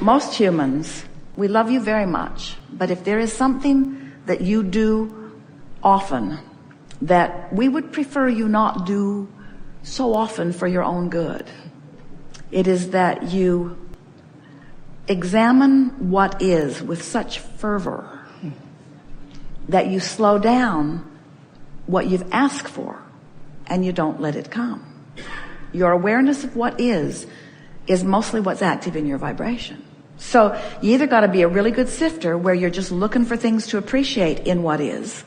Most humans, we love you very much, but if there is something that you do often that we would prefer you not do so often for your own good, it is that you examine what is with such fervor that you slow down what you've asked for and you don't let it come. Your awareness of what is mostly what's active in your vibration. So you either got to be a really good sifter where you're just looking for things to appreciate in what is,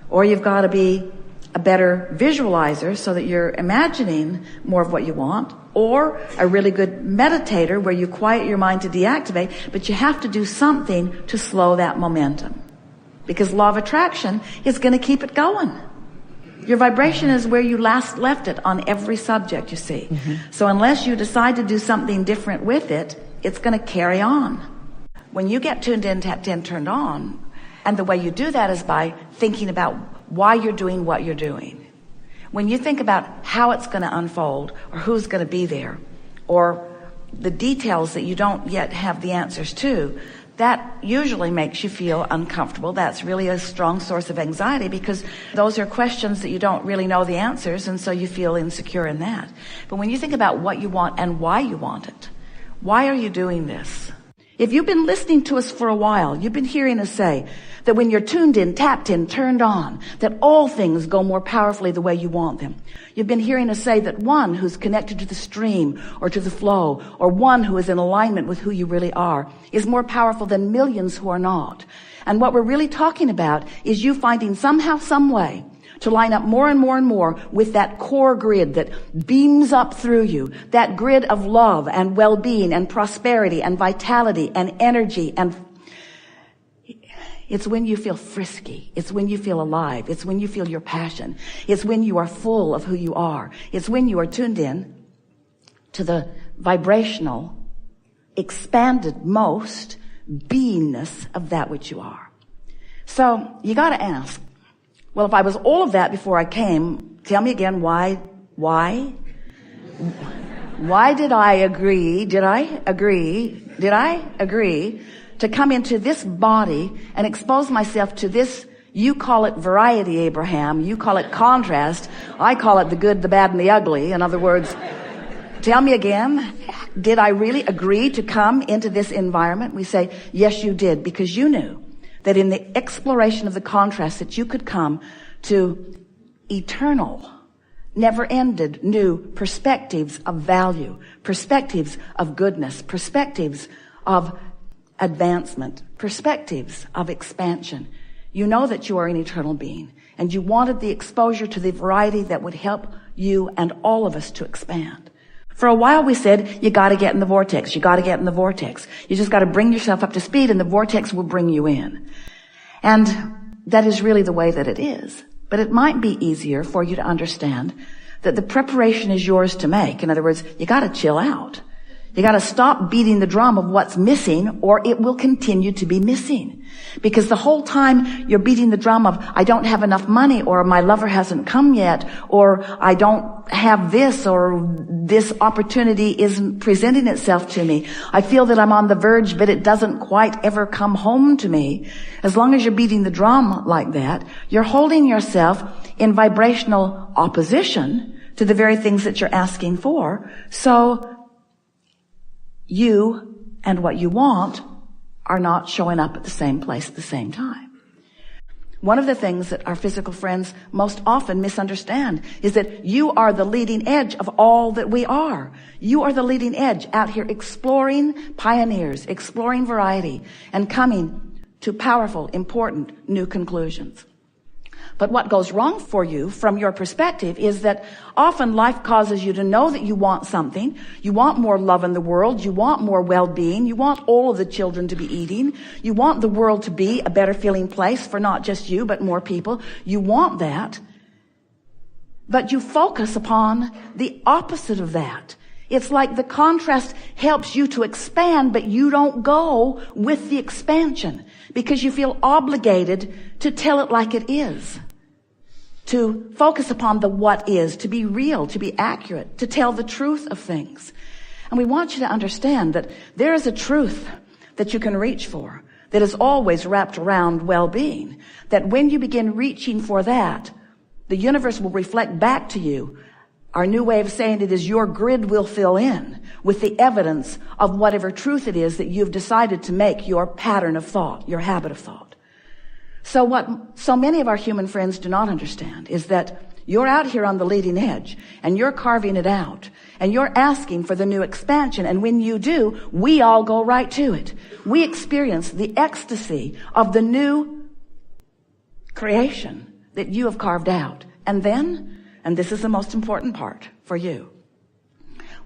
or you've got to be a better visualizer so that you're imagining more of what you want, or a really good meditator where you quiet your mind to deactivate, but you have to do something to slow that momentum. Because law of attraction is going to keep it going. Your vibration is where you last left it on every subject, you see. So unless you decide to do something different with it, it's going to carry on. When you get tuned in, tapped in, turned on, and the way you do that is by thinking about why you're doing what you're doing. When you think about how it's going to unfold, or who's going to be there, or the details that you don't yet have the answers to, that usually makes you feel uncomfortable. That's really a strong source of anxiety, because those are questions that you don't really know the answers, and so you feel insecure in that. But when you think about what you want and why you want it, why are you doing this? If you've been listening to us for a while, you've been hearing us say that when you're tuned in, tapped in, turned on, that all things go more powerfully the way you want them. You've been hearing us say that one who's connected to the stream or to the flow, or one who is in alignment with who you really are, is more powerful than millions who are not. And what we're really talking about is you finding somehow, some way to line up more and more and more with that core grid that beams up through you, that grid of love and well-being and prosperity and vitality and energy. And it's when you feel frisky. It's when you feel alive. It's when you feel your passion. It's when you are full of who you are. It's when you are tuned in to the vibrational, expanded most beingness of that which you are. So you got to ask, well, if I was all of that before I came, tell me again, why did I agree to come into this body and expose myself to this? You call it variety, Abraham. You call it contrast. I call it the good, the bad, and the ugly. In other words, tell me again, did I really agree to come into this environment? We say, yes, you did, because you knew that in the exploration of the contrast that you could come to eternal, never-ended new perspectives of value, perspectives of goodness, perspectives of advancement, perspectives of expansion. You know that you are an eternal being, and you wanted the exposure to the variety that would help you and all of us to expand. For a while we said, you got to get in the vortex. You got to get in the vortex. You just got to bring yourself up to speed, and the vortex will bring you in. And that is really the way that it is. But it might be easier for you to understand that the preparation is yours to make. In other words, you got to chill out. You got to stop beating the drum of what's missing, or it will continue to be missing. Because the whole time you're beating the drum of, I don't have enough money, or my lover hasn't come yet, or I don't have this, or this opportunity isn't presenting itself to me. I feel that I'm on the verge, but it doesn't quite ever come home to me. As long as you're beating the drum like that, you're holding yourself in vibrational opposition to the very things that you're asking for. So you and what you want are not showing up at the same place at the same time. One of the things that our physical friends most often misunderstand is that you are the leading edge of all that we are. You are the leading edge out here exploring pioneers, exploring variety, and coming to powerful, important new conclusions. But what goes wrong for you from your perspective is that often life causes you to know that you want something. You want more love in the world. You want more well-being. You want all of the children to be eating. You want the world to be a better feeling place for not just you, but more people. You want that. But you focus upon the opposite of that. It's like the contrast helps you to expand, but you don't go with the expansion because you feel obligated to tell it like it is, to focus upon the what is, to be real, to be accurate, to tell the truth of things. And we want you to understand that there is a truth that you can reach for that is always wrapped around well-being. That when you begin reaching for that, the universe will reflect back to you. Our new way of saying it is your grid will fill in with the evidence of whatever truth it is that you've decided to make your pattern of thought, your habit of thought. So what so many of our human friends do not understand is that you're out here on the leading edge and you're carving it out and you're asking for the new expansion. And when you do, we all go right to it. We experience the ecstasy of the new creation that you have carved out. And then, and this is the most important part for you,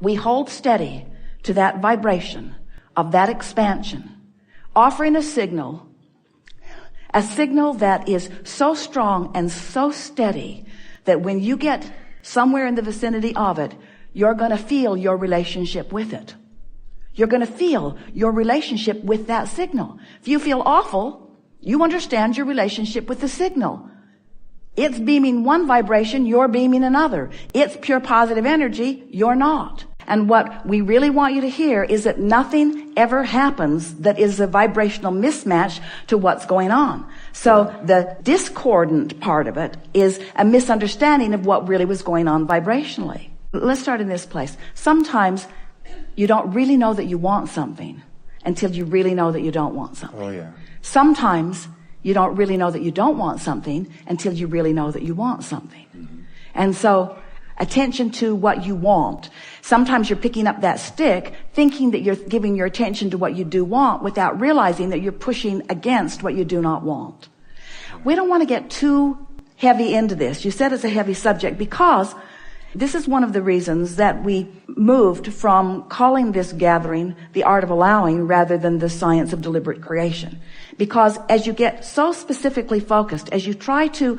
we hold steady to that vibration of that expansion, offering a signal that is so strong and so steady that when you get somewhere in the vicinity of it, you're going to feel your relationship with it. You're going to feel your relationship with that signal. If you feel awful, you understand your relationship with the signal. It's beaming one vibration, you're beaming another. It's pure positive energy, you're not. And what we really want you to hear is that nothing ever happens that is a vibrational mismatch to what's going on. So the discordant part of it is a misunderstanding of what really was going on vibrationally. Let's start in this place. Sometimes you don't really know that you want something until you really know that you don't want something. Oh, yeah. Sometimes you don't really know that you don't want something until you really know that you want something. Mm-hmm. And so attention to what you want. Sometimes you're picking up that stick thinking that you're giving your attention to what you do want without realizing that you're pushing against what you do not want. We don't want to get too heavy into this. You said it's a heavy subject because this is one of the reasons that we moved from calling this gathering the art of allowing rather than the science of deliberate creation. Because as you get so specifically focused, as you try to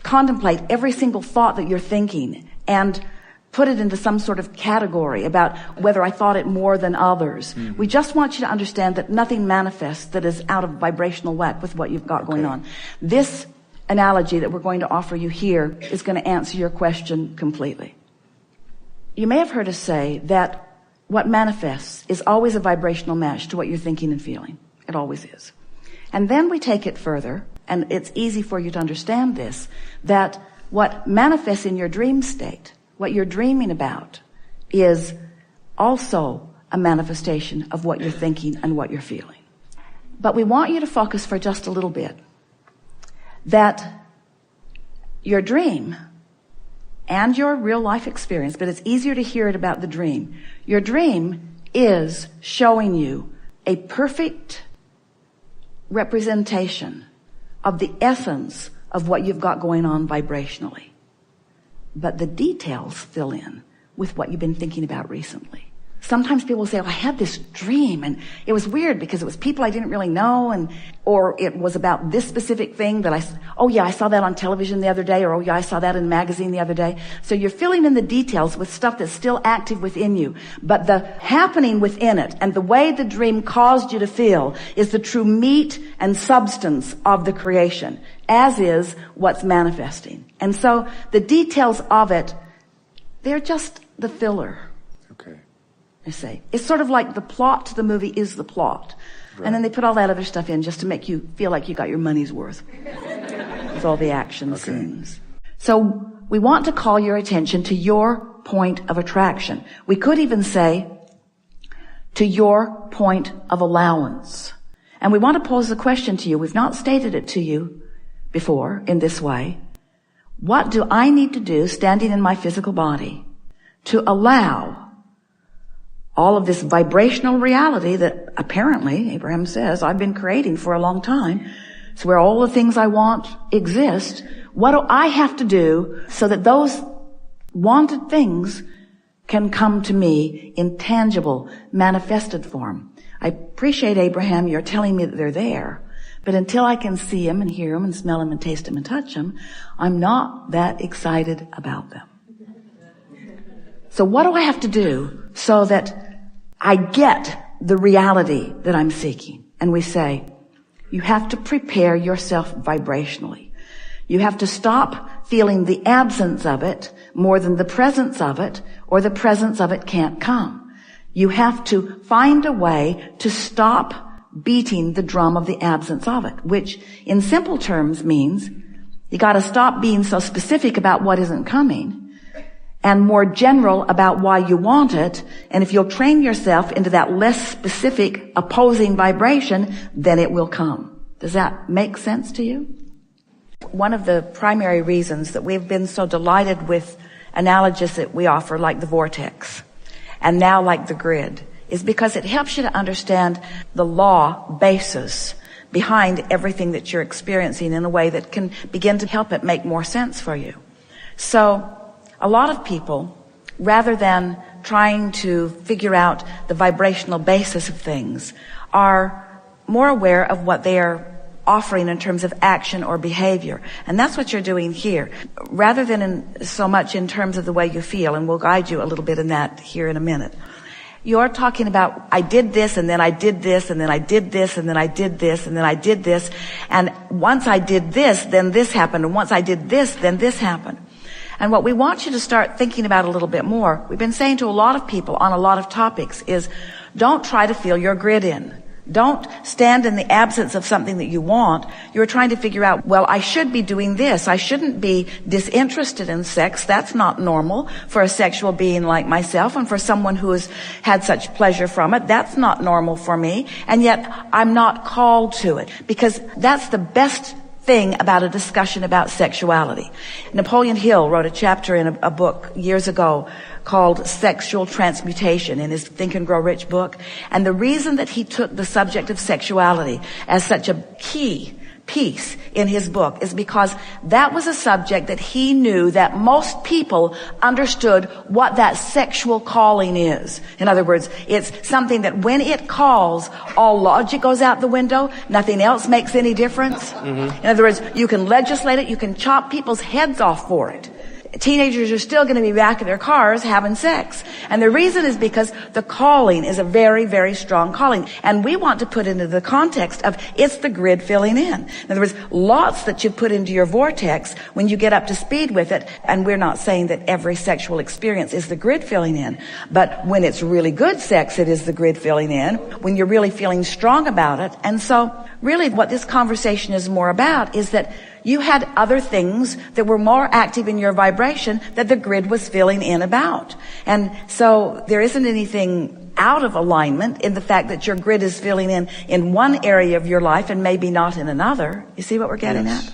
contemplate every single thought that you're thinking and put it into some sort of category about whether I thought it more than others. Mm-hmm. We just want you to understand that nothing manifests that is out of vibrational whack with what you've got going on. This analogy that we're going to offer you here is going to answer your question completely. You may have heard us say that what manifests is always a vibrational match to what you're thinking and feeling. It always is. And then we take it further, and it's easy for you to understand this, that what manifests in your dream state, what you're dreaming about, is also a manifestation of what you're thinking and what you're feeling. But we want you to focus for just a little bit that your dream and your real life experience, but it's easier to hear it about the dream. Your dream is showing you a perfect representation of the essence of what you've got going on vibrationally. But the details fill in with what you've been thinking about recently. Sometimes people say, oh, I had this dream and it was weird because it was people I didn't really know, or it was about this specific thing that I saw that on television the other day, or oh yeah, I saw that in a magazine the other day. So you're filling in the details with stuff that's still active within you. But the happening within it and the way the dream caused you to feel is the true meat and substance of the creation, as is what's manifesting. And so the details of it, they're just the filler. I say. It's sort of like the plot to the movie is the plot. Right. And then they put all that other stuff in just to make you feel like you got your money's worth with all the action scenes. So we want to call your attention to your point of attraction. We could even say to your point of allowance. And we want to pose the question to you. We've not stated it to you before in this way. What do I need to do standing in my physical body to allow all of this vibrational reality that apparently, Abraham says, I've been creating for a long time. It's where all the things I want exist. What do I have to do so that those wanted things can come to me in tangible, manifested form? I appreciate, Abraham, you're telling me that they're there. But until I can see them and hear them and smell them and taste them and touch them, I'm not that excited about them. So what do I have to do so that I get the reality that I'm seeking? And we say, you have to prepare yourself vibrationally. You have to stop feeling the absence of it more than the presence of it, or the presence of it can't come. You have to find a way to stop beating the drum of the absence of it, which in simple terms means you got to stop being so specific about what isn't coming and more general about why you want it. And if you'll train yourself into that less specific opposing vibration, then it will come. Does that make sense to you? One of the primary reasons that we've been so delighted with analogies that we offer, like the vortex, and now like the grid, is because it helps you to understand the law basis behind everything that you're experiencing in a way that can begin to help it make more sense for you. So a lot of people, rather than trying to figure out the vibrational basis of things, are more aware of what they are offering in terms of action or behavior. And that's what you're doing here. Rather than so much in terms of the way you feel, and we'll guide you a little bit in that here in a minute. You're talking about, I did this, and then I did this, and then I did this, and then I did this, and then I did this. And once I did this, then this happened. And once I did this, then this happened. And what we want you to start thinking about a little bit more, we've been saying to a lot of people on a lot of topics, is don't try to fill your grid in. Don't stand in the absence of something that you want. You're trying to figure out, well, I should be doing this. I shouldn't be disinterested in sex. That's not normal for a sexual being like myself, and for someone who has had such pleasure from it. That's not normal for me. And yet I'm not called to it, because that's the best thing about a discussion about sexuality. Napoleon Hill wrote a chapter in a book years ago called Sexual Transmutation in his Think and Grow Rich book. And the reason that he took the subject of sexuality as such a key piece in his book is because that was a subject that he knew that most people understood what that sexual calling is. In other words, it's something that when it calls, all logic goes out the window. Nothing else makes any difference. In other words, you can legislate it. You can chop people's heads off for it. Teenagers are still going to be back in their cars having sex. And the reason is because the calling is a very, very strong calling. And we want to put into the context of it's the grid filling in. In other words, lots that you put into your vortex when you get up to speed with it. And we're not saying that every sexual experience is the grid filling in. But when it's really good sex, it is the grid filling in. When you're really feeling strong about it. And so really what this conversation is more about is that you had other things that were more active in your vibration that the grid was filling in about. And so there isn't anything out of alignment in the fact that your grid is filling in one area of your life and maybe not in another. You see what we're getting at?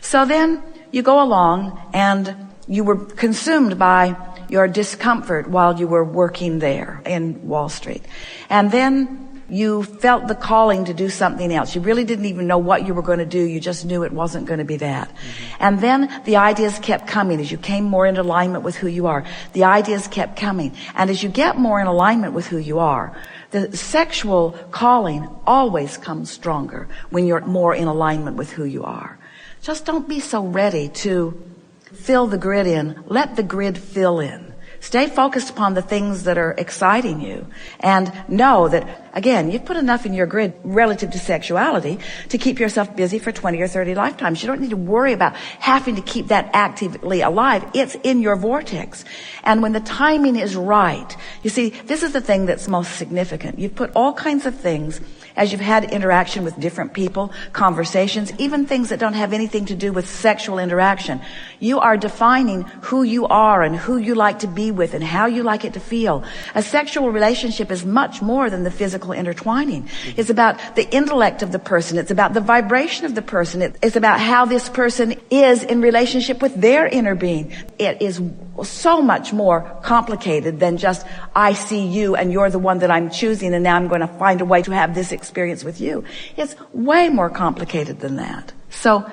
So then you go along and you were consumed by your discomfort while you were working there in Wall Street. And then you felt the calling to do something else. You really didn't even know what you were going to do. You just knew it wasn't going to be that. And then the ideas kept coming as you came more in alignment with who you are. The ideas kept coming. And as you get more in alignment with who you are, the sexual calling always comes stronger when you're more in alignment with who you are. Just don't be so ready to fill the grid in. Let the grid fill in. Stay focused upon the things that are exciting you, and know that, again, you've put enough in your grid relative to sexuality to keep yourself busy for 20 or 30 lifetimes. You don't need to worry about having to keep that actively alive. It's in your vortex. And when the timing is right, you see, this is the thing that's most significant. You've put all kinds of things as you've had interaction with different people, conversations, even things that don't have anything to do with sexual interaction. You are defining who you are and who you like to be with and how you like it to feel. A sexual relationship is much more than the physical intertwining. It's about the intellect of the person. It's about the vibration of the person. It's about how this person is in relationship with their inner being. It is so much more complicated than just, I see you and you're the one that I'm choosing and now I'm going to find a way to have this experience with you. It's way more complicated than that. So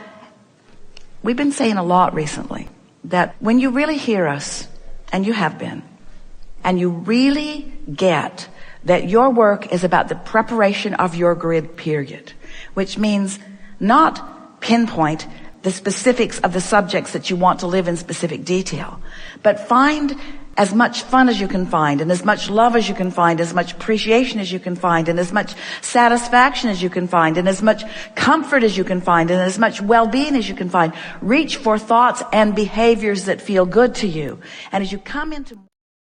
we've been saying a lot recently that when you really hear us, and you have been, and you really get that your work is about the preparation of your grid period, which means not pinpoint the specifics of the subjects that you want to live in specific detail, but find as much fun as you can find, and as much love as you can find, as much appreciation as you can find, and as much satisfaction as you can find, and as much comfort as you can find, and as much well-being as you can find. Reach for thoughts and behaviors that feel good to you. And as you come into